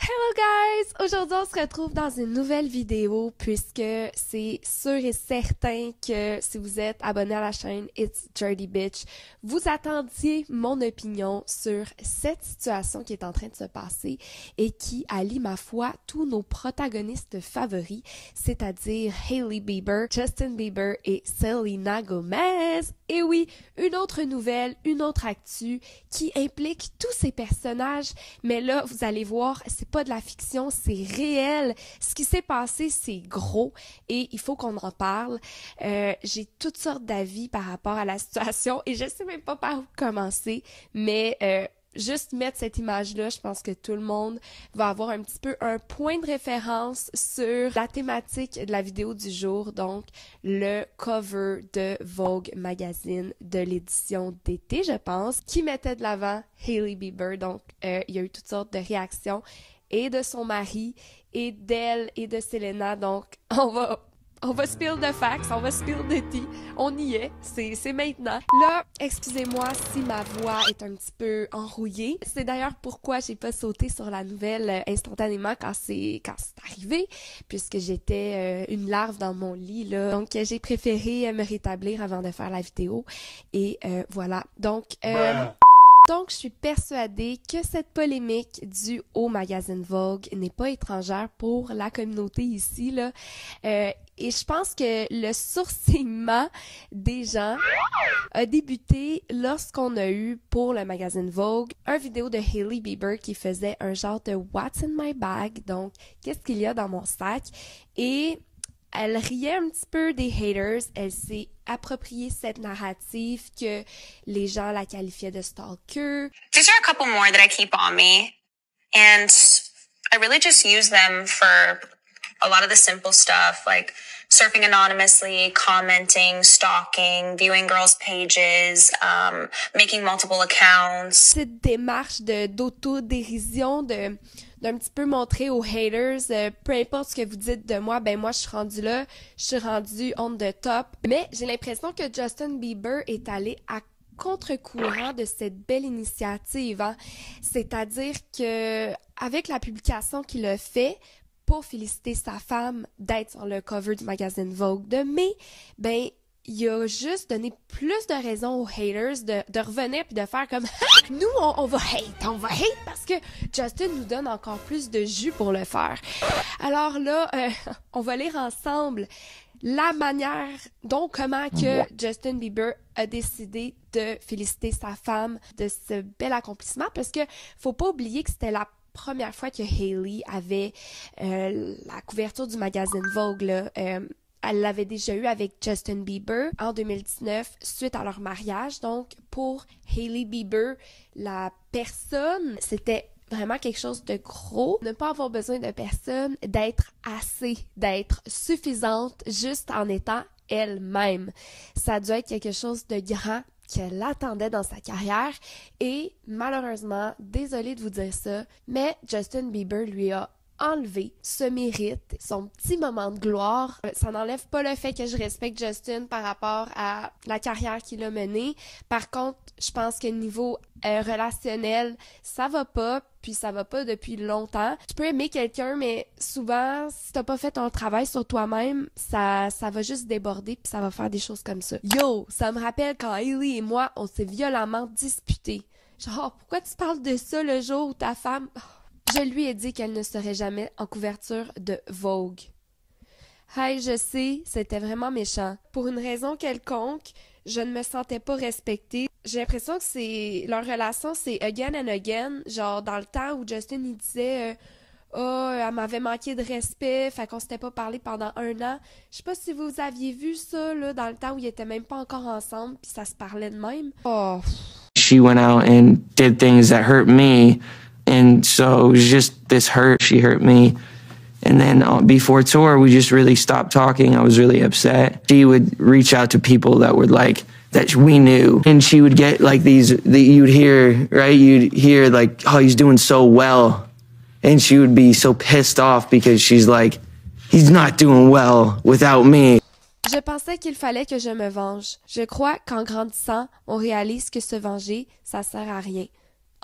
Hello guys! Aujourd'hui, on se retrouve dans une nouvelle vidéo puisque c'est sûr et certain que si vous êtes abonné à la chaîne It's Dirty Bitch, vous attendiez mon opinion sur cette situation qui est en train de se passer et qui allie, ma foi, tous nos protagonistes favoris, c'est-à-dire Hailey Bieber, Justin Bieber et Selena Gomez. Et oui, une autre nouvelle, une autre actu qui implique tous ces personnages, mais là, vous allez voir, c'est pas de la fiction, c'est réel. Ce qui s'est passé, c'est gros et il faut qu'on en parle. J'ai toutes sortes d'avis par rapport à la situation et je sais même pas par où commencer, mais juste mettre cette image-là, je pense que tout le monde va avoir un petit peu un point de référence sur la thématique de la vidéo du jour, donc le cover de Vogue Magazine de l'édition d'été, je pense, qui mettait de l'avant Hailey Bieber. Donc, il y a eu toutes sortes de réactions et de son mari et d'elle et de Selena. Donc, on va spill the facts, on va spill the tea. On y est, c'est maintenant. Là, excusez-moi si ma voix est un petit peu enrouillée. C'est d'ailleurs pourquoi j'ai pas sauté sur la nouvelle instantanément quand c'est arrivé, puisque j'étais une larve dans mon lit, là. Donc, j'ai préféré me rétablir avant de faire la vidéo. Et voilà. Donc, je suis persuadée que cette polémique due au magazine Vogue n'est pas étrangère pour la communauté ici, là. Et je pense que le sourcillement des gens a débuté lorsqu'on a eu pour le magazine Vogue une vidéo de Hailey Bieber qui faisait un genre de What's in my bag, donc qu'est-ce qu'il y a dans mon sac, et elle riait un petit peu des haters, elle s'est approprié cette narrative que les gens la qualifiaient de stalker. These are a couple more that I keep on me, and I really just use them for a lot of the simple stuff like surfing anonymously, commenting, stalking, viewing girls' pages, making multiple accounts. Cette démarche d'autodérision, d'un petit peu montrer aux haters, peu importe ce que vous dites de moi, ben moi je suis rendue là, je suis rendue on the top. Mais j'ai l'impression que Justin Bieber est allé à contre-courant de cette belle initiative, hein? C'est-à-dire que avec la publication qu'il a fait pour féliciter sa femme d'être sur le cover du magazine Vogue de mai, ben il a juste donné plus de raisons aux haters de revenir puis de faire comme nous on va hate parce que Justin nous donne encore plus de jus pour le faire. Alors là, on va lire ensemble la manière comment que Justin Bieber a décidé de féliciter sa femme de ce bel accomplissement, parce que faut pas oublier que c'était la première fois que Hailey avait la couverture du magazine Vogue, là. Elle l'avait déjà eu avec Justin Bieber en 2019 suite à leur mariage. Donc, pour Hailey Bieber, la personne, c'était vraiment quelque chose de gros. Ne pas avoir besoin de personne, d'être suffisante juste en étant elle-même. Ça a dû être quelque chose de grand qu'elle attendait dans sa carrière et malheureusement, désolée de vous dire ça, mais Justin Bieber lui a enlevé ce mérite, son petit moment de gloire. Ça n'enlève pas le fait que je respecte Justin par rapport à la carrière qu'il a menée. Par contre, je pense que niveau relationnel, ça va pas, puis ça va pas depuis longtemps. Tu peux aimer quelqu'un, mais souvent, si t'as pas fait ton travail sur toi-même, ça va juste déborder puis ça va faire des choses comme ça. Yo, ça me rappelle quand Hailey et moi, on s'est violemment disputés. Genre, pourquoi tu parles de ça le jour où ta femme... Je lui ai dit qu'elle ne serait jamais en couverture de Vogue. Hey, je sais, c'était vraiment méchant. Pour une raison quelconque, je ne me sentais pas respectée. J'ai l'impression que leur relation, c'est again and again. Genre, dans le temps où Justin, il disait elle m'avait manqué de respect, fait qu'on s'était pas parlé pendant 1 an. Je sais pas si vous aviez vu ça, là, dans le temps où ils étaient même pas encore ensemble, puis ça se parlait de même. Oh. She went out and did things that hurt me. And so it was just this hurt. She hurt me. And then before tour, we just really stopped talking. I was really upset. She would reach out to people that would that we knew. And she would get like you'd hear, right? You'd hear like, oh, he's doing so well. And she would be so pissed off because she's like, he's not doing well without me. Je pensais qu'il fallait que je me venge. Je crois qu'en grandissant, on réalise que se venger, ça sert à rien.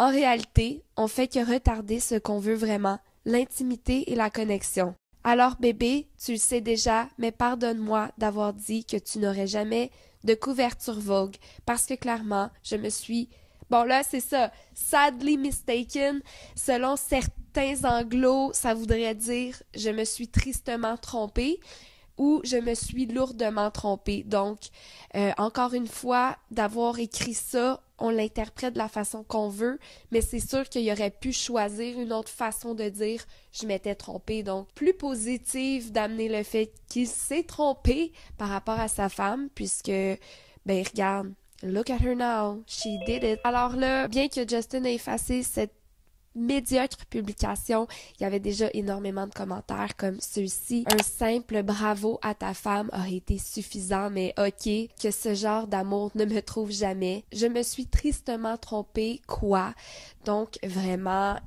En réalité, on fait que retarder ce qu'on veut vraiment, l'intimité et la connexion. Alors bébé, tu le sais déjà, mais pardonne-moi d'avoir dit que tu n'aurais jamais de couverture Vogue, parce que clairement, je me suis... Bon là, c'est ça, sadly mistaken, selon certains anglos, ça voudrait dire « je me suis tristement trompée » ou « je me suis lourdement trompée ». Donc, encore une fois, d'avoir écrit ça, on l'interprète de la façon qu'on veut, mais c'est sûr qu'il aurait pu choisir une autre façon de dire « je m'étais trompée ». Donc, plus positive d'amener le fait qu'il s'est trompé par rapport à sa femme, puisque, ben regarde, look at her now, she did it. Alors là, bien que Justin ait effacé cette médiocre publication, il y avait déjà énormément de commentaires comme ceux-ci. Un simple bravo à ta femme a été suffisant, mais ok, que ce genre d'amour ne me trouve jamais. Je me suis tristement trompée, quoi? Donc vraiment,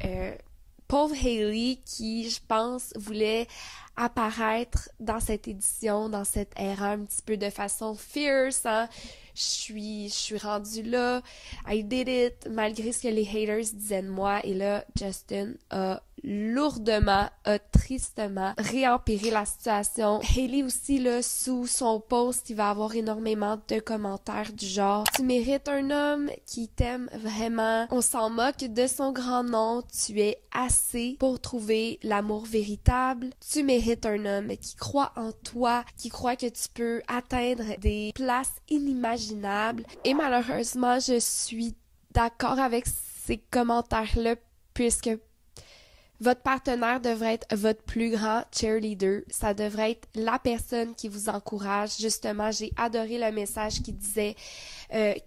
pauvre Hailey qui, je pense, voulait apparaître dans cette édition, dans cette ère un petit peu de façon fierce, hein? Je suis rendue là, I did it, malgré ce que les haters disaient de moi, et là, Justin a lourdement, tristement réempiré la situation. Hailey aussi, là, sous son post, il va avoir énormément de commentaires du genre « Tu mérites un homme qui t'aime vraiment, on s'en moque de son grand nom, tu es assez pour trouver l'amour véritable, tu mérites un homme qui croit en toi, qui croit que tu peux atteindre des places inimaginables. » Et malheureusement, je suis d'accord avec ces commentaires-là, puisque votre partenaire devrait être votre plus grand cheerleader. Ça devrait être la personne qui vous encourage. Justement, j'ai adoré le message qui disait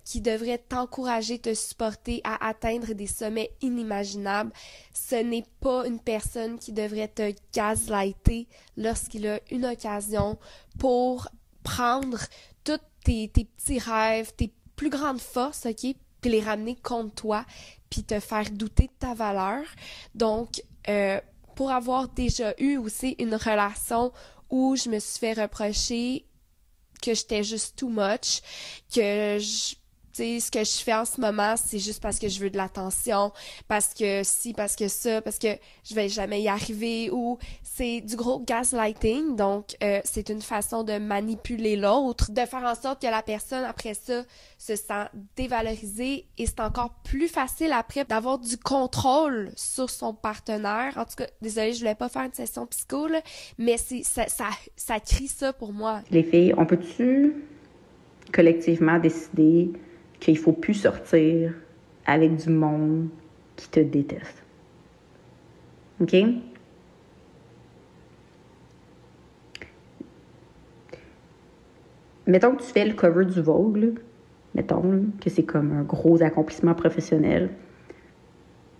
qui devrait t'encourager, te supporter à atteindre des sommets inimaginables. Ce n'est pas une personne qui devrait te gaslighter lorsqu'il a une occasion pour prendre tous tes petits rêves, tes plus grandes forces, ok, puis les ramener contre toi, puis te faire douter de ta valeur. Donc, pour avoir déjà eu aussi une relation où je me suis fait reprocher que j'étais juste too much, que tu sais, ce que je fais en ce moment, c'est juste parce que je veux de l'attention, parce que si, parce que ça, parce que je vais jamais y arriver, ou c'est du gros gaslighting, donc c'est une façon de manipuler l'autre, de faire en sorte que la personne, après ça, se sent dévalorisée, et c'est encore plus facile après d'avoir du contrôle sur son partenaire. En tout cas, désolée, je voulais pas faire une session psycho, là, mais ça crie ça pour moi. Les filles, on peut-tu collectivement décider qu'il faut plus sortir avec du monde qui te déteste? OK? Mettons que tu fais le cover du Vogue, là. Mettons là, que c'est comme un gros accomplissement professionnel,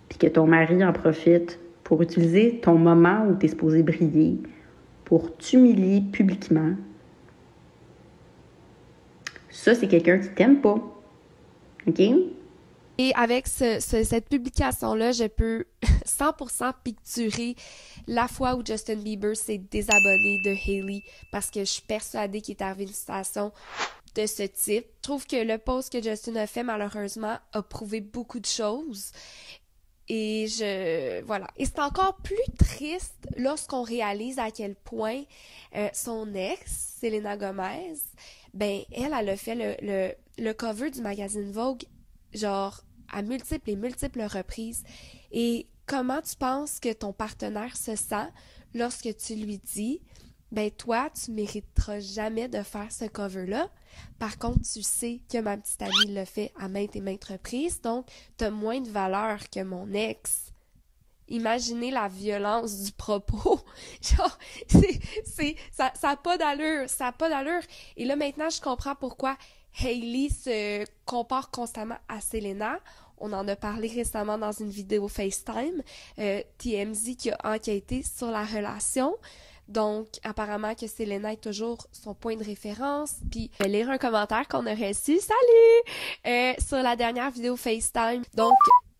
puis que ton mari en profite pour utiliser ton moment où tu es supposé briller pour t'humilier publiquement. Ça, c'est quelqu'un qui t'aime pas. OK? Et avec cette publication-là, je peux 100% picturer la fois où Justin Bieber s'est désabonné de Hailey, parce que je suis persuadée qu'il est arrivé une situation de ce type. Je trouve que le post que Justin a fait, malheureusement, a prouvé beaucoup de choses. Et voilà. Et c'est encore plus triste lorsqu'on réalise à quel point son ex, Selena Gomez, ben elle a fait le cover du magazine Vogue, genre à multiples et multiples reprises. Et comment tu penses que ton partenaire se sent lorsque tu lui dis ben toi, tu mériteras jamais de faire ce cover-là. Par contre, tu sais que ma petite amie le fait à maintes et maintes reprises, donc t'as moins de valeur que mon ex. Imaginez la violence du propos. Genre, ça a pas d'allure, ça a pas d'allure. Et là, maintenant, je comprends pourquoi Hailey se compare constamment à Selena. On en a parlé récemment dans une vidéo FaceTime. TMZ qui a enquêté sur la relation. Donc, apparemment que Selena est toujours son point de référence. Puis, je vais lire un commentaire qu'on a reçu. Salut! Sur la dernière vidéo FaceTime. Donc,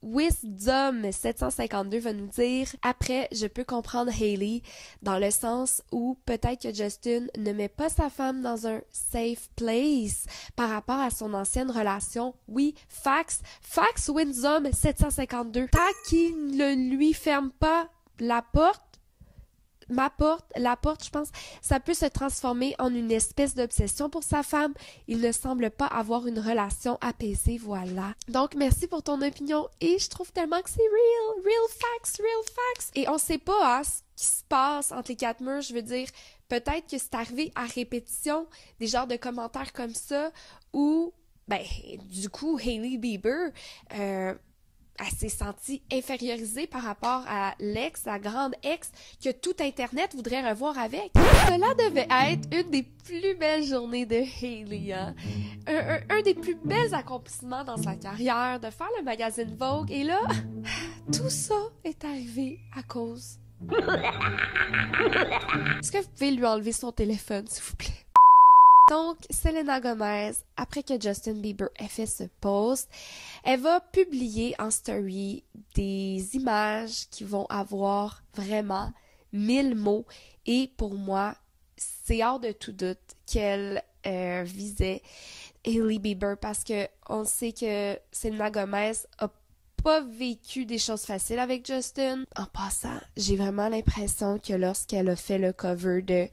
Wisdom752 va nous dire « Après, je peux comprendre Hailey dans le sens où peut-être que Justin ne met pas sa femme dans un safe place par rapport à son ancienne relation. Oui, facts Wisdom752. Tant qu'il ne lui ferme pas la porte, je pense, ça peut se transformer en une espèce d'obsession pour sa femme. Il ne semble pas avoir une relation apaisée, voilà. Donc, merci pour ton opinion et je trouve tellement que c'est real facts. Et on sait pas, hein, ce qui se passe entre les quatre murs, je veux dire, peut-être que c'est arrivé à répétition, des genres de commentaires comme ça, où, du coup, Hailey Bieber, elle s'est sentie infériorisée par rapport à la grande ex, que tout Internet voudrait revoir avec. Cela devait être une des plus belles journées de Hailey, hein? Un des plus bels accomplissements dans sa carrière, de faire le magazine Vogue, et là, tout ça est arrivé à cause. Est-ce que vous pouvez lui enlever son téléphone, s'il vous plaît? Donc, Selena Gomez, après que Justin Bieber ait fait ce post, elle va publier en story des images qui vont avoir vraiment 1000 mots. Et pour moi, c'est hors de tout doute qu'elle visait Hailey Bieber parce que on sait que Selena Gomez a pas vécu des choses faciles avec Justin. En passant, j'ai vraiment l'impression que lorsqu'elle a fait le cover de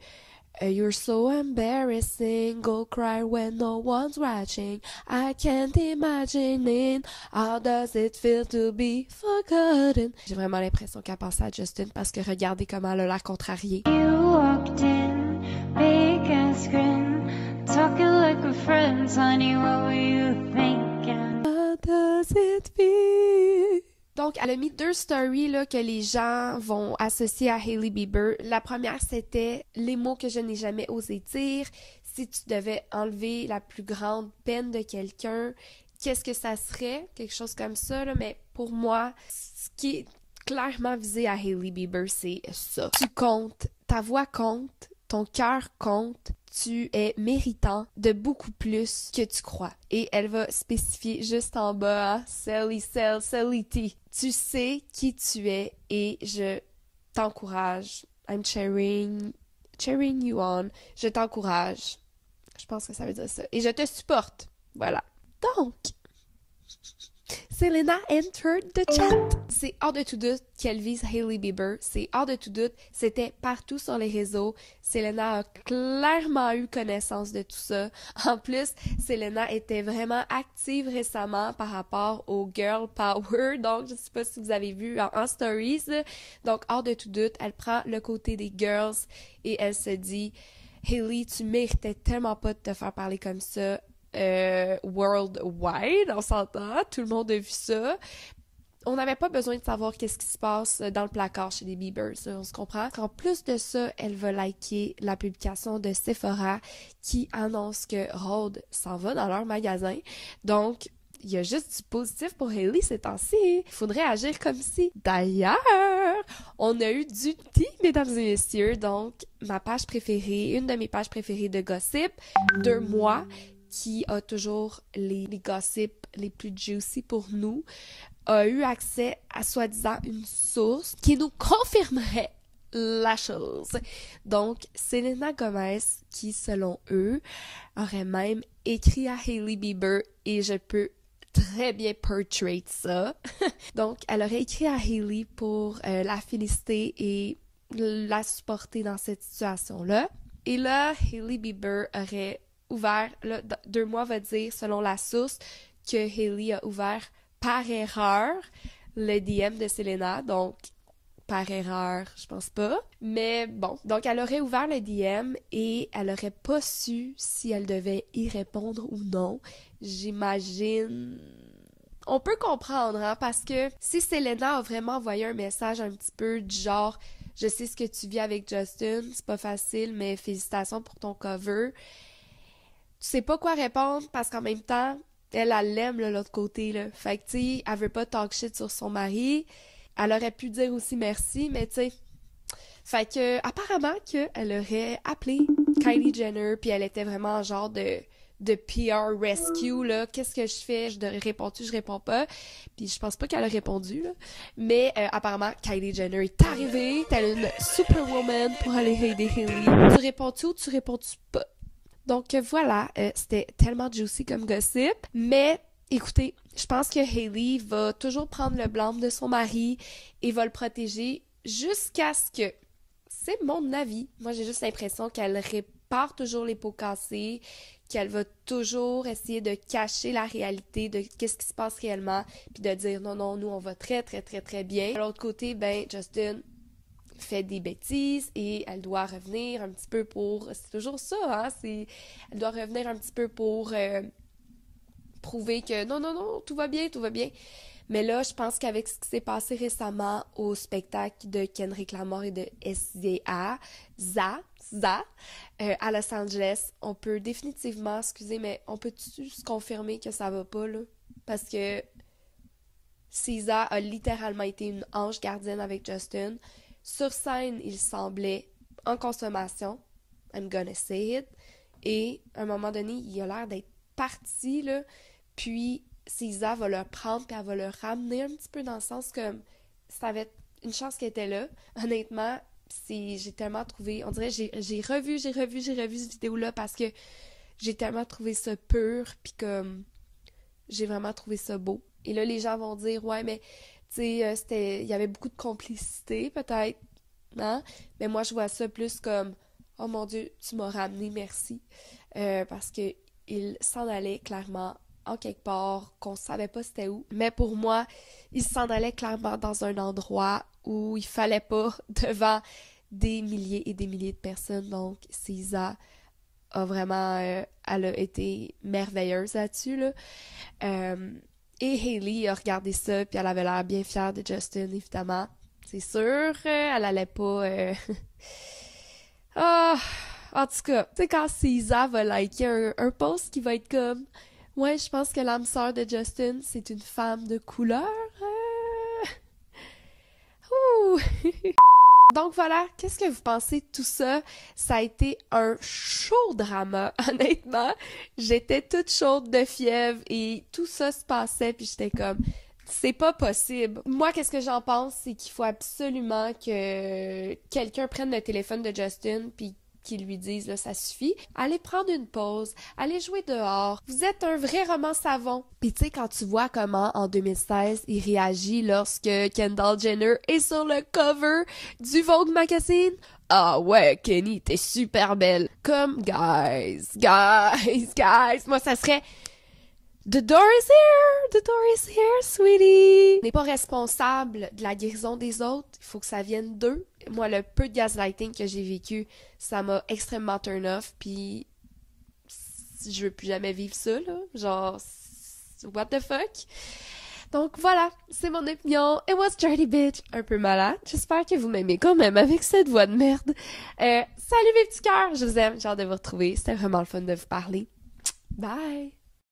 You're so embarrassing, go cry when no one's watching. I can't imagine how does it feel to be forgotten. J'ai vraiment l'impression qu'elle pensait à Justin parce que regardez comment elle a l'air contrariée. You walked in, big ass grin, talking like we're friends, honey, what were you thinking? How does it feel? Donc, elle a mis 2 stories là, que les gens vont associer à Hailey Bieber. La première, c'était « Les mots que je n'ai jamais osé dire. Si tu devais enlever la plus grande peine de quelqu'un, qu'est-ce que ça serait? » Quelque chose comme ça, là. Mais pour moi, ce qui est clairement visé à Hailey Bieber, c'est ça. Tu comptes, ta voix compte, ton cœur compte. Tu es méritant de beaucoup plus que tu crois. Et elle va spécifier juste en bas, hein, Selly. Tu sais qui tu es et je t'encourage. I'm cheering you on. Je t'encourage. Je pense que ça veut dire ça. Et je te supporte. Voilà. Donc, Selena entered the chat. C'est hors de tout doute qu'elle vise Hailey Bieber. C'est hors de tout doute. C'était partout sur les réseaux. Selena a clairement eu connaissance de tout ça. En plus, Selena était vraiment active récemment par rapport au Girl Power. Donc, je sais pas si vous avez vu en stories. Donc, hors de tout doute, elle prend le côté des girls et elle se dit « Hailey, tu méritais tellement pas de te faire parler comme ça. » Worldwide, on s'entend, tout le monde a vu ça. On n'avait pas besoin de savoir qu'est-ce qui se passe dans le placard chez les Biebers, on se comprend. En plus de ça, elle va liker la publication de Sephora qui annonce que Rhode s'en va dans leur magasin. Donc, il y a juste du positif pour Hailey ces temps-ci. Il faudrait agir comme si. D'ailleurs, on a eu du tea, mesdames et messieurs. Donc, ma page préférée, une de mes pages préférées de gossip, 2 mois, qui a toujours les gossips les plus juicy pour nous, a eu accès à soi-disant une source qui nous confirmerait la chose. Donc, Selena Gomez, qui, selon eux, aurait même écrit à Hailey Bieber, et je peux très bien portray ça. Donc, elle aurait écrit à Hailey pour la féliciter et la supporter dans cette situation-là. Et là, Hailey Bieber aurait ouvert, là, 2 mois va dire, selon la source, que Hailey a ouvert par erreur le DM de Selena, donc par erreur, je pense pas. Mais bon, donc elle aurait ouvert le DM et elle aurait pas su si elle devait y répondre ou non. J'imagine... On peut comprendre, hein, parce que si Selena a vraiment envoyé un message un petit peu du genre « Je sais ce que tu vis avec Justin, c'est pas facile, mais félicitations pour ton cover », tu sais pas quoi répondre parce qu'en même temps, elle l'aime, là, l'autre côté, là. Fait que, tu sais, elle veut pas talk shit sur son mari. Elle aurait pu dire aussi merci, mais tu sais... Fait que, apparemment, qu'elle aurait appelé Kylie Jenner, puis elle était vraiment en genre de PR rescue, là. Qu'est-ce que je fais? Je réponds pas. Puis je pense pas qu'elle a répondu, là. Mais apparemment, Kylie Jenner est arrivée, telle une superwoman pour aller aider Hailey. Tu réponds-tu ou tu réponds-tu pas? Donc voilà, c'était tellement juicy comme gossip, mais écoutez, je pense que Hailey va toujours prendre le blâme de son mari et va le protéger jusqu'à ce que... C'est mon avis. Moi, j'ai juste l'impression qu'elle répare toujours les pots cassés, qu'elle va toujours essayer de cacher la réalité de qu'est-ce qui se passe réellement, puis de dire non, non, nous, on va très, très, très, très bien. De l'autre côté, ben, Justin fait des bêtises et elle doit revenir un petit peu pour... C'est toujours ça, hein? Elle doit revenir un petit peu pour prouver que non, non, non, tout va bien, tout va bien. Mais là, je pense qu'avec ce qui s'est passé récemment au spectacle de Kendrick Lamar et de SZA, à Los Angeles, on peut définitivement, excusez, mais on peut-tu se confirmer que ça va pas, là? Parce que SZA a littéralement été une ange gardienne avec Justin. Sur scène, il semblait en consommation. I'm gonna say it. Et à un moment donné, il a l'air d'être parti, là. Puis SZA va le prendre puis elle va le ramener un petit peu dans le sens que ça avait une chance qu'elle était là. Honnêtement, j'ai tellement trouvé... On dirait j'ai revu cette vidéo-là parce que j'ai tellement trouvé ça pur puis comme j'ai vraiment trouvé ça beau. Et là, les gens vont dire « Ouais, mais tu sais, il y avait beaucoup de complicité peut-être, hein? » Mais moi, je vois ça plus comme « Oh mon Dieu, tu m'as ramené, merci. » Parce que il s'en allait clairement en quelque part, qu'on savait pas c'était où. Mais pour moi, il s'en allait clairement dans un endroit où il fallait pas devant des milliers et des milliers de personnes. Donc, SZA a vraiment... elle a été merveilleuse là-dessus, là. Et Hailey a regardé ça, puis elle avait l'air bien fière de Justin, évidemment. C'est sûr, elle allait pas... en tout cas, tu sais, quand SZA va liker un post qui va être comme... Ouais, je pense que l'âme sœur de Justin, c'est une femme de couleur. Ouh! Donc voilà, qu'est-ce que vous pensez de tout ça? Ça a été un chaud drama, honnêtement. J'étais toute chaude de fièvre et tout ça se passait, puis j'étais comme... C'est pas possible. Moi, qu'est-ce que j'en pense, c'est qu'il faut absolument que quelqu'un prenne le téléphone de Justin, puis qu'ils lui disent, là, ça suffit. Allez prendre une pause, allez jouer dehors. Vous êtes un vrai roman savon. Puis tu sais, quand tu vois comment, en 2016, il réagit lorsque Kendall Jenner est sur le cover du Vogue Magazine, ah ouais, Kenny, t'es super belle. Comme, guys, moi, ça serait... The door is here, sweetie. On n'est pas responsable de la guérison des autres, il faut que ça vienne d'eux. Moi, le peu de gaslighting que j'ai vécu, ça m'a extrêmement turn off, puis je veux plus jamais vivre ça, là. Genre, what the fuck? Donc voilà, c'est mon opinion. It was Dirty Bitch, un peu malade. J'espère que vous m'aimez quand même avec cette voix de merde. Salut mes petits cœurs, je vous aime, j'ai hâte de vous retrouver. C'était vraiment le fun de vous parler. Bye!